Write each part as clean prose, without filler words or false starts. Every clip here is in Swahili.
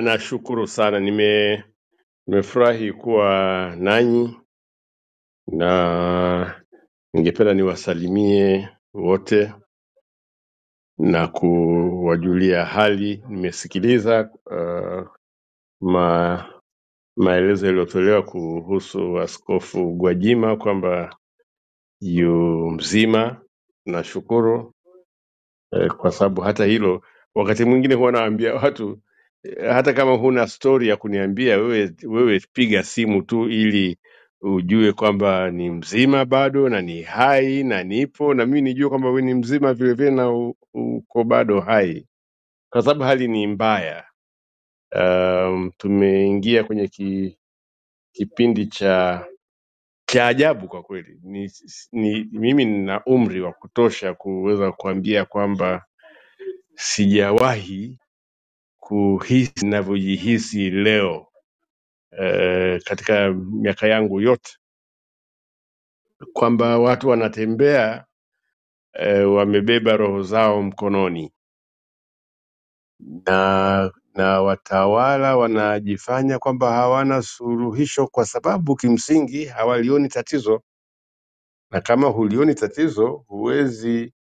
Nashukuru sana, nimefurahi kuwa nanyi na ningependa niwasalimie wote na kuwajulia hali. Nimesikiliza maelezo yaliyotolewa kuhusu Askofu Gwajima kwamba yu mzima. Nashukuru kwa sababu hata hilo wakati mwingine huwa naambia watu hata kama huna story ya kuniambia wewe piga simu tu ili ujue kwamba ni mzima bado na ni hai na nipo na mimi nijue kwamba wewe ni mzima vile vile na uko bado hai, kwa sababu hali ni mbaya. Tumeingia kwenye kipindi cha ajabu kwa kweli. Mimi nina umri wa kutosha kuweza kuambia kwamba sijawahi kuhisi ninavyojihisi leo katika miaka yangu yote, kwamba watu wanatembea wamebeba roho zao mkononi na watawala wanajifanya kwamba hawana suluhisho kwa sababu kimsingi hawalioni tatizo, na kama hulioni tatizo huwezi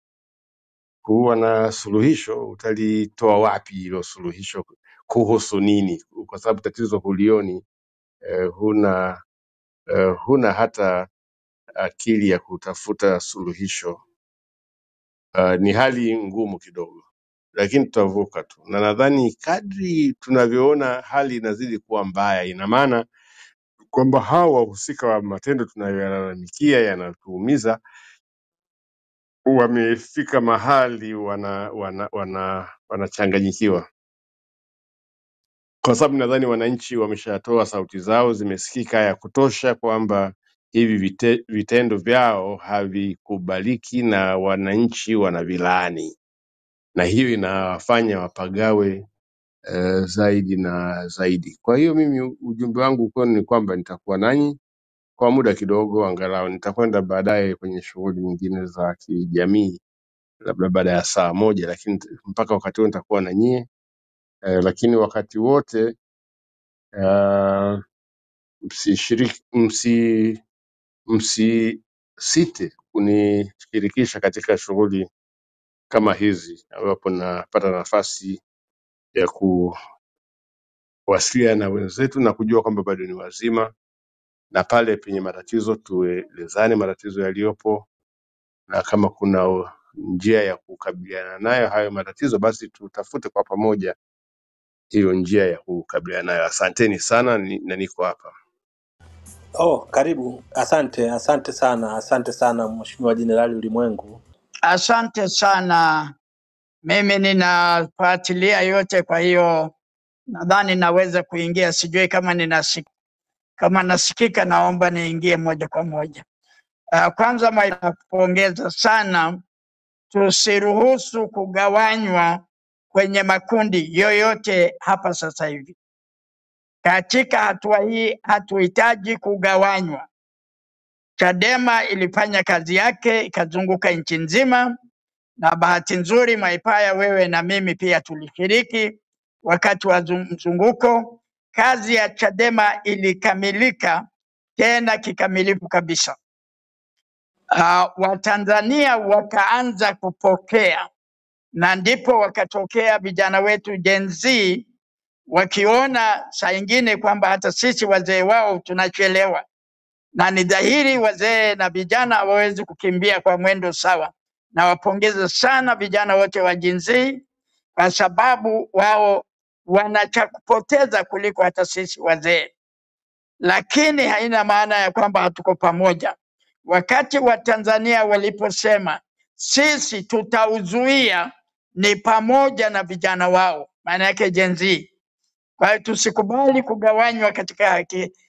kuwa na suluhisho. Utalitoa wapi hilo suluhisho? Kuhusu nini? Kwa sababu tatizo hulioni. Huna hata akili ya kutafuta suluhisho. Ni hali ngumu kidogo, lakini tutavuka tu, na nadhani kadri tunavyoona hali inazidi kuwa mbaya, ina maana kwamba hawa wahusika wa matendo tunayoyalalamikia yanatuumiza wamefika mahali wanachanganyikiwa, kwa sababu nadhani wananchi wameshatoa sauti zao, zimesikika ya kutosha kwamba hivi vitendo vyao havikubaliki na wananchi wanavilaani, na hiyo inawafanya wapagawe zaidi na zaidi. Kwa hiyo mimi ujumbe wangu kwa ni kwamba nitakuwa nanyi kwa muda kidogo, angalau nitakwenda baadaye kwenye shughuli nyingine za kijamii labda baada ya saa moja, lakini mpaka wakati huo nitakuwa na nyie. Lakini wakati wote msisite kunishirikisha katika shughuli kama hizi, ambapo napata nafasi ya kuwasiliana na wenzetu na kujua kwamba bado ni wazima, na pale penye matatizo tuelezane matatizo yaliyopo, na kama kuna njia ya kukabiliana nayo hayo matatizo basi tutafute kwa pamoja hiyo njia ya kukabiliana nayo. Asanteni sana na niko hapa. Karibu. Asante sana Mheshimiwa Jenerali Ulimwengu. Asante sana. Mimi ninafuatilia yote, kwa hiyo nadhani naweza kuingia. Sijui kama kama nasikika, naomba niingie moja kwa moja. Kwanza napongeza sana. Tusiruhusu kugawanywa kwenye makundi yoyote hapa sasa hivi. Katika hatua hii hatuhitaji kugawanywa. Chadema ilifanya kazi yake ikazunguka nchi nzima, na bahati nzuri Mwaipaya, wewe na mimi pia tulishiriki wakati wa mzunguko. Kazi ya Chadema ilikamilika tena kikamilifu kabisa. Watanzania wakaanza kupokea, na ndipo wakatokea vijana wetu Gen Z wakiona saa nyingine kwamba hata sisi wazee wao tunachelewa, na ni dhahiri wazee na vijana hawawezi kukimbia kwa mwendo sawa. Na wapongeza sana vijana wote wa Gen Z kwa sababu wao wana cha kupoteza kuliko hata sisi wazee, lakini haina maana ya kwamba hatuko pamoja. Wakati wa Tanzania waliposema sisi tutauzuia, ni pamoja na vijana wao, maana yake Gen Z. Kwa hiyo tusikubali kugawanywa katika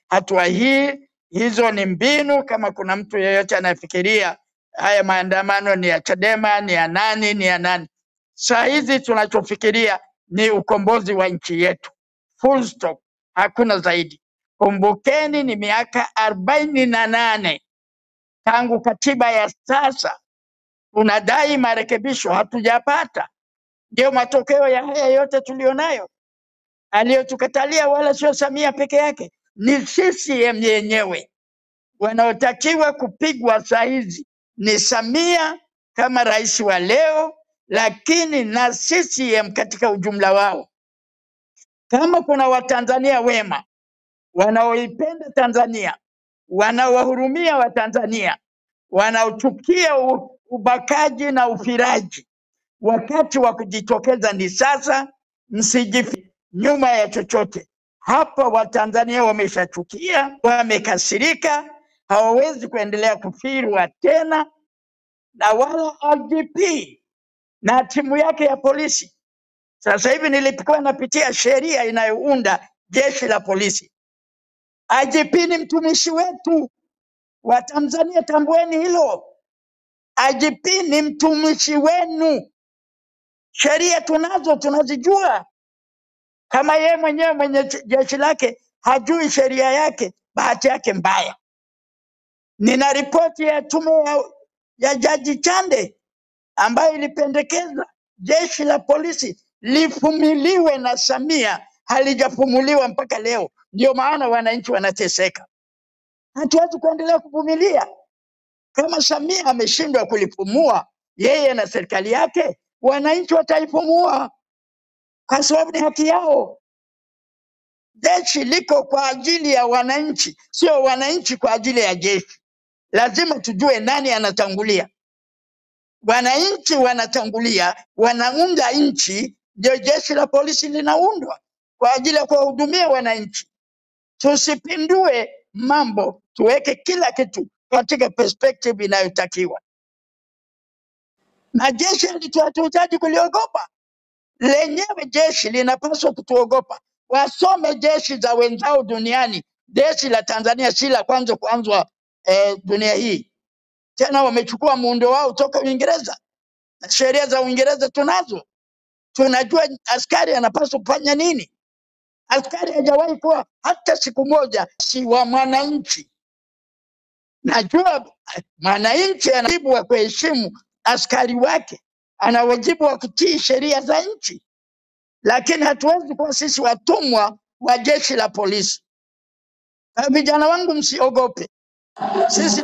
hatua hii. Hizo ni mbinu. Kama kuna mtu yeyote anafikiria haya maandamano ni ya Chadema, ni ya nani, saa hizi tunachofikiria ni ukombozi wa nchi yetu, full stop, hakuna zaidi. Kumbukeni ni miaka 48 tangu katiba ya sasa tunadai marekebisho, hatujapata. Ndio matokeo ya haya yote tulionayo. aliyotukatalia wala sio Samia peke yake, ni CCM yenyewe. Wanaotakiwa kupigwa saa hizi ni Samia kama rais wa leo, lakini na CCM katika ujumla wao. Kama kuna Watanzania wema wanaoipenda Tanzania, wanaowahurumia Watanzania, wanaochukia ubakaji na ufiraji, wakati wa kujitokeza ni sasa. Msijifiche nyuma ya chochote. Hapa Watanzania wameshachukia, wamekasirika, hawawezi kuendelea kufirwa tena, na wala IGP na timu yake ya polisi. Sasa hivi nilipokuwa napitia sheria inayounda jeshi la polisi, IGP ni mtumishi wetu wa Tanzania, tambueni hilo. IGP ni mtumishi wenu. Sheria tunazo, tunazijua. Kama yeye mwenyewe mwenye jeshi lake hajui sheria yake, bahati yake mbaya. Nina ripoti ya tume ya Jaji Chande ambayo ilipendekeza jeshi la polisi lifumiliwe na Samia, halijafumuliwa mpaka leo. Ndio maana wananchi wanateseka. Hatuwezi kuendelea kuvumilia. Kama Samia ameshindwa kulifumua yeye na serikali yake, wananchi wataifumua kwa sababu ni haki yao. Jeshi liko kwa ajili ya wananchi, sio wananchi kwa ajili ya jeshi. Lazima tujue nani anatangulia. Wananchi wanatangulia, wanaunda nchi, ndio jeshi la polisi linaundwa kwa ajili ya kuwahudumia wananchi. Tusipindue mambo, tuweke kila kitu katika perspective inayotakiwa. Na jeshi hatuhitaji kuliogopa. Lenyewe jeshi linapaswa kutuogopa. Wasome jeshi za wenzao duniani. Jeshi la Tanzania si la kwanza kuanzwa dunia hii. Tena wamechukua muundo wao toka Uingereza. Na sheria za Uingereza tunazo. Tunajua askari anapaswa kufanya nini. Askari hajawahi kuwa hata siku moja si wa mwananchi. Najua mwananchi ana wajibu wa kuheshimu askari wake, ana wajibu wa kutii sheria za nchi, lakini hatuwezi kuwa sisi watumwa wa jeshi la polisi. Vijana wangu, msiogope. Sisi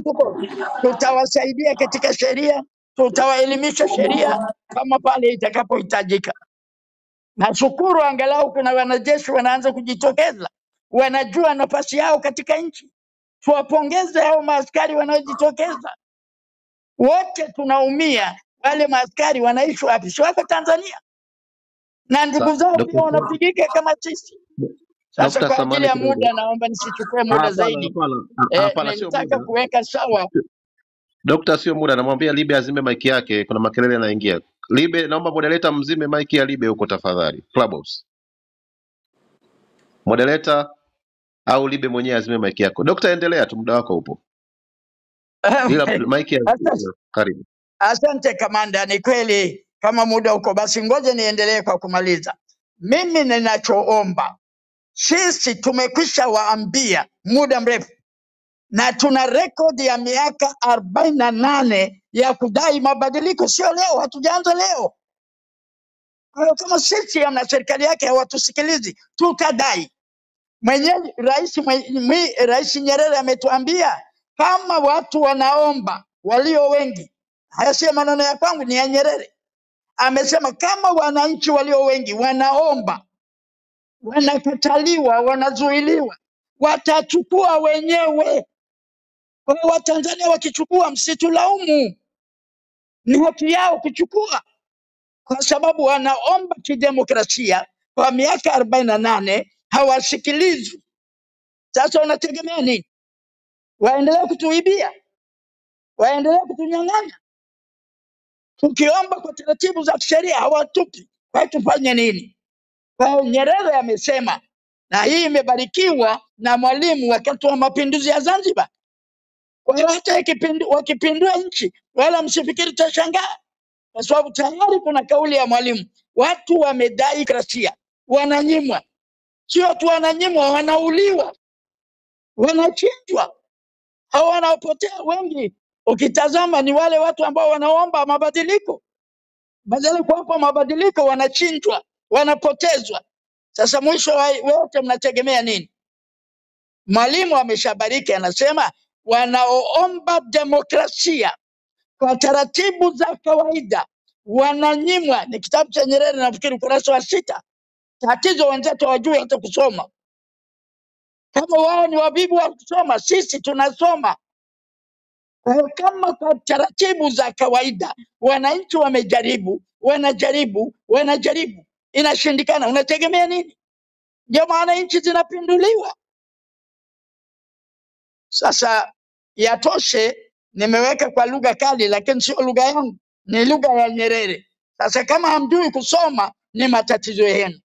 tutawasaidia katika sheria, tutawaelimisha sheria kama pale itakapohitajika. Nashukuru angalau kuna wanajeshi wanaanza kujitokeza, wanajua nafasi yao katika nchi. Tuwapongeze hao maaskari wanaojitokeza. Wote tunaumia, wale maaskari wanaishi wapi? Si wako Tanzania, na ndugu zao pia wanapigika kama sisi. Sasa kwa ajili ya muda, naomba nisichukue muda zaidi. Nilitaka kuweka sawa. Dokta, sio muda, namwambia Libe azime maiki yake, kuna makelele yanaingia. Libe, naomba moderator mzime maiki ya Libe huko tafadhali. Clubhouse. Moderator au Libe mwenyewe azime maiki yako. Dokta, endelea tu, muda wako upo. Ila maiki ya karibu. Asante kamanda, ni kweli kama muda uko, basi ngoja niendelee kwa kumaliza. Mimi ninachoomba, sisi tumekwisha waambia muda mrefu na tuna rekodi ya miaka 48 ya kudai mabadiliko, sio leo, hatujaanza leo. Kwa hiyo kama sisi na serikali yake hawatusikilizi, tutadai. Mwenyewe Rais Nyerere ametuambia kama watu wanaomba walio wengi, haya sio maneno ya kwangu, ni ya Nyerere. Amesema kama wananchi walio wengi wanaomba, wanakataliwa, wanazuiliwa, watachukua wenyewe. Kwa hiyo Watanzania wakichukua, msitulaumu, ni haki yao kuchukua, kwa sababu wanaomba kidemokrasia kwa miaka 48 hawasikilizwi. Sasa wanategemea nini? Waendelee kutuibia? Waendelee kutunyang'anya? Tukiomba kwa taratibu za kisheria hawatupi, kwa hiyo tufanye nini? Kwa hiyo Nyerere amesema, na hii imebarikiwa na Mwalimu wakati wa mapinduzi ya Zanzibar. Kwa hiyo hata wakipindua nchi, wala msifikiri tutashangaa, kwa sababu tayari kuna kauli ya Mwalimu. Watu wamedai demokrasia, wananyimwa. Sio tu wananyimwa, wanauliwa, wanachinjwa. Hao wanaopotea wengi ukitazama ni wale watu ambao wanaomba mabadiliko. Badala kuwapa mabadiliko, wanachinjwa, wanapotezwa. Sasa mwisho wote mnategemea nini? Mwalimu ameshabariki, anasema wanaoomba demokrasia kwa taratibu za kawaida wananyimwa. Ni kitabu cha Nyerere, nafikiri ukurasa wa 6. Tatizo wenzetu hawajui hata kusoma. Kama wao ni wavivu wa kusoma, sisi tunasoma. Kwa hiyo kama kwa taratibu za kawaida wananchi wanajaribu, inashindikana, unategemea nini? Ndio maana nchi zinapinduliwa. Sasa yatoshe, nimeweka kwa lugha kali, lakini sio lugha yangu, ni lugha ya Nyerere. Sasa kama hamjui kusoma ni matatizo yenu.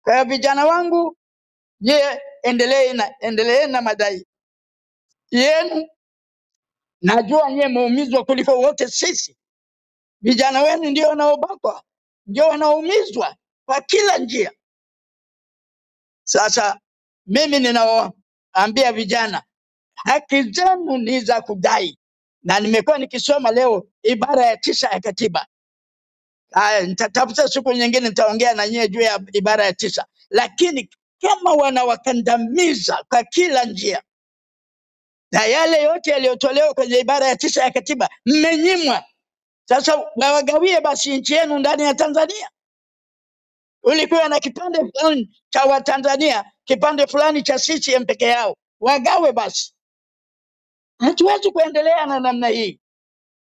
Kwa hiyo vijana wangu, endelee na madai yenu. Najua nyie muumizwa kuliko wote sisi. Vijana wenu ndio wanaobakwa, ndio wanaumizwa kwa kila njia. Sasa mimi ninawaambia vijana, haki zenu ni za kudai, na nimekuwa nikisoma leo ibara ya 9 ya katiba. Nitatafuta siku nyingine nitaongea na nyie juu ya ibara ya 9, lakini kama wanawakandamiza kwa kila njia, na yale yote yaliyotolewa kwenye ibara ya 9 ya katiba mmenyimwa. Sasa wawagawie basi nchi yenu ndani ya Tanzania. Ulikuwa na kipande fulani cha Watanzania, kipande fulani cha CCM peke yao, wagawe basi. Hatuwezi kuendelea na namna hii.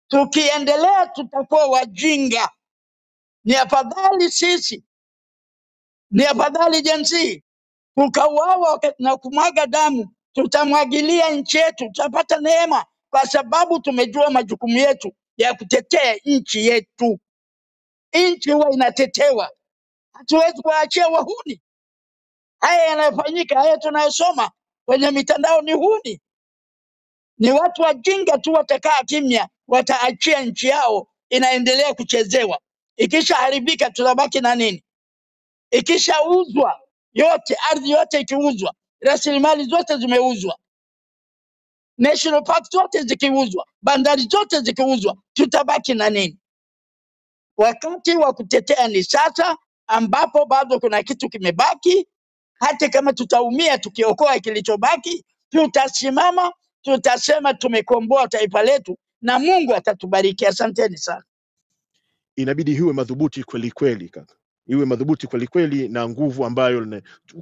Tukiendelea tutakuwa wajinga. Ni afadhali sisi, ni afadhali Gen Z tukauawa na kumwaga damu, tutamwagilia nchi yetu, tutapata neema, kwa sababu tumejua majukumu yetu ya kutetea nchi yetu. Nchi huwa inatetewa, hatuwezi kuachia wahuni. Haya yanayofanyika, haya tunayosoma kwenye mitandao ni huni. Ni watu wajinga tu watakaa kimya, wataachia nchi yao inaendelea kuchezewa. Ikisha haribika tutabaki na nini? Ikishauzwa yote, ardhi yote ikiuzwa, rasilimali zote zimeuzwa, national park zote zikiuzwa, bandari zote zikiuzwa, tutabaki na nini? Wakati wa kutetea ni sasa, ambapo bado kuna kitu kimebaki. Hata kama tutaumia tukiokoa kilichobaki, tutasimama, tutasema tumekomboa taifa letu na Mungu atatubariki. Asanteni sana. Inabidi iwe madhubuti kweli kweli kaka, iwe madhubuti kweli kweli na nguvu ambayo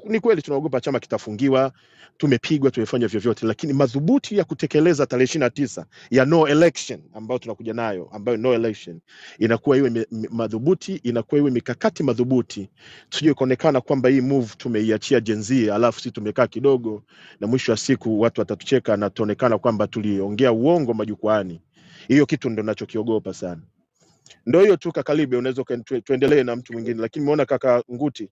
ni kweli tunaogopa chama kitafungiwa, tumepigwa, tumefanya vyovyote, lakini madhubuti ya kutekeleza tarehe 29 ya no election ambayo tunakuja nayo, ambayo no election inakuwa iwe madhubuti, inakuwa iwe mikakati madhubuti, tusije kuonekana kwamba hii move tumeiachia Gen Z alafu sisi tumekaa kidogo na mwisho wa siku watu watatucheka na tuonekana kwamba tuliongea uongo majukwaani. Hiyo kitu ndio ninachokiogopa sana. Ndio hiyo tu kaka Libe, unaweza tuendelee na mtu mwingine, lakini umeona kaka Nguti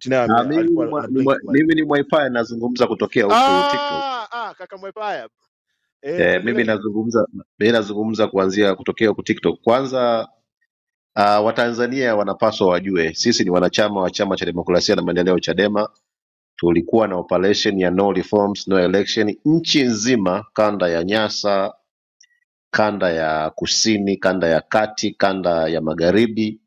naye alikuwa mimi ni Mwaipaya nazungumza kutokea huko TikTok. Kaka Mwaipaya. Mimi nazungumza kuanzia kutokea huko TikTok. Kwanza Watanzania wanapaswa wajue sisi ni wanachama wa Chama cha Demokrasia na Maendeleo Chadema. Tulikuwa na operation ya no reforms no election nchi nzima, kanda ya Nyasa, kanda ya kusini, kanda ya kati, kanda ya magharibi,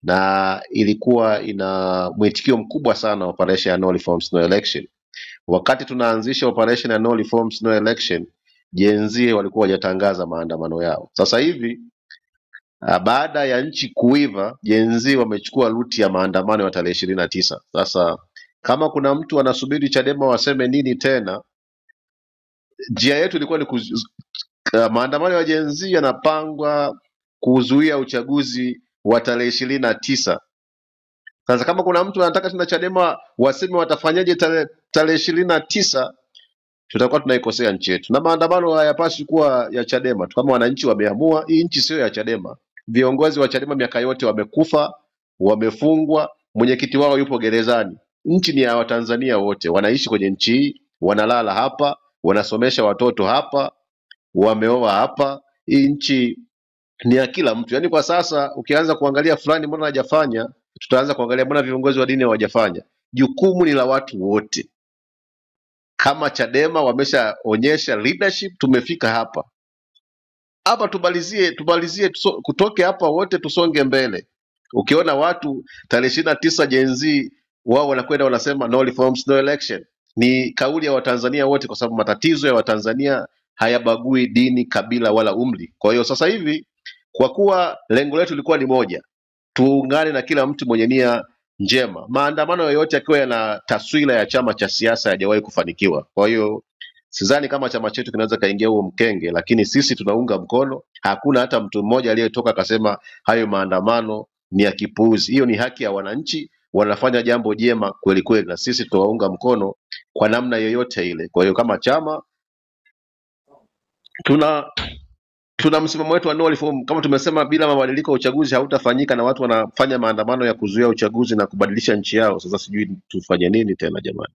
na ilikuwa ina mwitikio mkubwa sana operation ya no reforms no election. Wakati tunaanzisha operation ya no reforms no election, Gen Z walikuwa hawajatangaza maandamano yao. Sasa hivi baada ya nchi kuiva, Gen Z wamechukua ruti ya maandamano ya tarehe 29. Sasa kama kuna mtu anasubiri Chadema waseme nini tena, njia yetu ilikuwa ni maandamano ya Gen Z yanapangwa kuzuia uchaguzi wa tarehe 29. Sasa kama kuna mtu anataka tena Chadema waseme watafanyaje tarehe 29, tutakuwa tunaikosea nchi yetu. Na maandamano hayapaswi kuwa ya Chadema tu. Kama wananchi wameamua, hii nchi sio ya Chadema. Viongozi wa Chadema miaka yote wamekufa, wamefungwa, mwenyekiti wao yupo gerezani. Nchi ni ya Watanzania wote, wanaishi kwenye nchi hii, wanalala hapa, wanasomesha watoto hapa, wameoa hapa. Hii nchi ni ya kila mtu. Yaani kwa sasa ukianza kuangalia fulani mbona hajafanya, tutaanza kuangalia mbona viongozi wa dini hawajafanya. Jukumu ni la watu wote. Kama Chadema wameshaonyesha leadership, tumefika hapa. Hapa tumalizie kutoke hapa wote tusonge mbele. Ukiona watu tarehe 29 Gen Z wao wanakwenda wanasema no reforms no election, ni kauli ya Watanzania wote, kwa sababu matatizo ya Watanzania hayabagui dini, kabila wala umri. Kwa hiyo sasa hivi, kwa kuwa lengo letu lilikuwa ni moja, tuungane na kila mtu mwenye nia njema. Maandamano yoyote yakiwa yana taswira ya chama cha siasa hayajawahi kufanikiwa. Kwa hiyo sidhani kama chama chetu kinaweza kaingia huo mkenge, lakini sisi tunaunga mkono. Hakuna hata mtu mmoja aliyetoka akasema hayo maandamano ni ya kipuuzi. Hiyo ni haki ya wananchi, wanafanya jambo jema kweli kweli, na sisi tunawaunga mkono kwa namna yoyote ile. Kwa hiyo kama chama tuna msimamo wetu wa no reform. Kama tumesema, bila mabadiliko uchaguzi hautafanyika, na watu wanafanya maandamano ya kuzuia uchaguzi na kubadilisha nchi yao. Sasa sijui tufanye nini tena jamani.